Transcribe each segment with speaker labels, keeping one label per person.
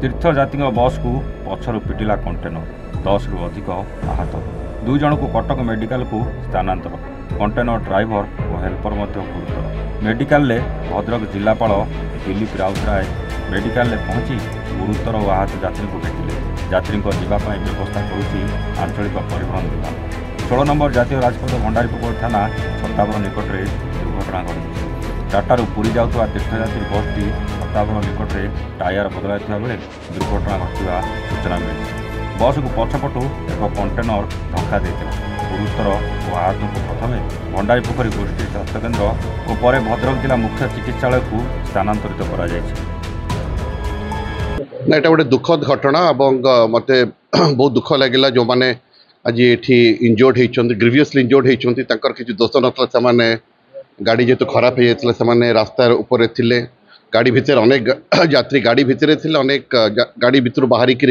Speaker 1: तीर्थयात्री बस को पछरु पिटिला कंटेनर 10 रु अधिक आहत 2 जन को कटक मेडिकल को स्थानांतर कंटेनर ड्राइवर और हेल्पर गुरुतर मेडिकल ले भद्रक जिलापाल दिलीप राउतराय मेडिकल पहुंची गुरुतर और आहत यात्री को भेटिले यात्री जावाई व्यवस्था करुच्ची आंचलिक परिवहन विभाग 16 नंबर जातीय राजपथ भंडारीपुर थाना छत्तापुर निकट में दुर्घटना घटी टाटारू पुरी जाऊा तीर्थयात्री बसटी छत्तापुर निकट में टायर बदलाइथिबा बेले दुर्घटना घटवा सूचना मिली बस को पछपटू एक कंटेनर धक्का देता गुरुतर और आहत को प्रथम भंडारीपोखरी गोष्ठी स्वास्थ्यकेन्द्र और पर भद्रक जिला मुख्य चिकित्सालय को स्थानांतरित कर
Speaker 2: एटा गोटे दुखद घटना मत बहुत दुख लगे जो मैंने आज ये इंजोर्ड होती ग्रीवियसली इंजोर्ड होती किसी दोष ना गाड़ी जेतु खराब हो जाता से रास्तार उपर थे गाड़ी भितर अनेक यात्री गाड़ी भितर थे अनेक गाड़ी भितर बाहरिक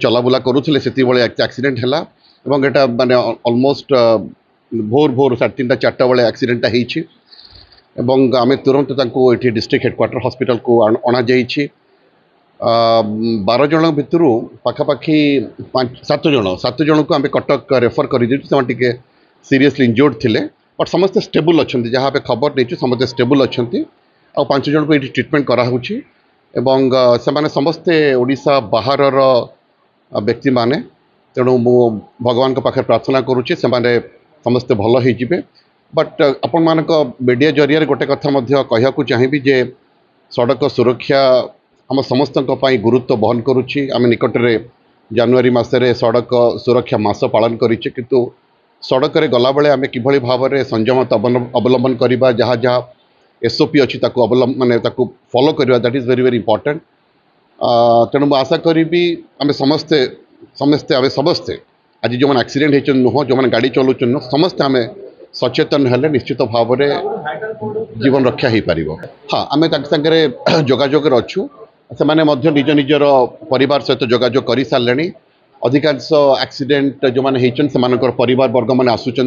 Speaker 2: चलाबुला करुले से एक्सीडेंट है यहाँ माने ऑलमोस्ट भोर भोर 3:30-4 बेले एक्सीडेंटा होती आम तुरंत ये डिस्ट्रिक्ट हेडक्वार्टर हॉस्पिटल को अणा 12 जन भितर पाखापाखि 7 जन को आम कटक रेफर कर सीरीयसली इंजोर्ड थे बट समस्ते स्टेबल अच्छा जहाँ खबर नहीं समस्ते स्टेबल अच्छा आ 5 जन को ये ट्रिटमेंट कराऊँगी से समस्ते ओडिशा बाहर व्यक्ति माने तेणु मु भगवान पाखे प्रार्थना करुच्ची से समस्ते भल हो बट आपण मान मीडिया जरिया गोटे कथा कहूँ चाहिए जे सड़क सुरक्षा आम समस्त गुरुत्व बहन करुच्ची आम निकट में जनवरी मसरे सड़क सुरक्षा मास पालन करिचे किंतु सड़क रे गला बेले आम किभली भाव में संयमता अवलंबन करवा जहाँ जहाँ एसओपी अच्छी माने फॉलो करवा that is very very important तेणु मुझे आशा करी आम समस्ते समस्ते आम समस्ते आज जो मैंने एक्सीडेंट होती नुह जो मैंने गाड़ी चलाऊँ समस्ते आम सचेतन हेले निश्चित भाव में जीवन रक्षा हो पार हाँ आम सागरे जोगाजोग अच्छू से मैंने निज निजर परिवार सहित जोगाजोग कर सारे अधिकांश एक्सीडेंट जो मैंने होती परिवार वर्ग मैंने आसुँच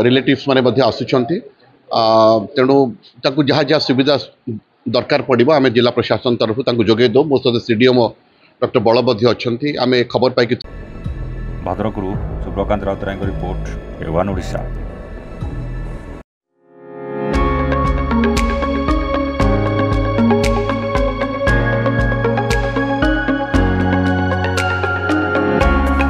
Speaker 2: रिलेटिव्स मैंने आसुँच तेणु जहाँ जहाँ सुविधा दरकार पड़ो आम जिला प्रशासन तरफ जोगे दो मो सहित सीडीएम डॉक्टर बलबद्ध अच्छा आम खबर पाई
Speaker 1: भद्रकरू सुब्रकांत राउतराय रिपोर्ट A1 ओडिशा।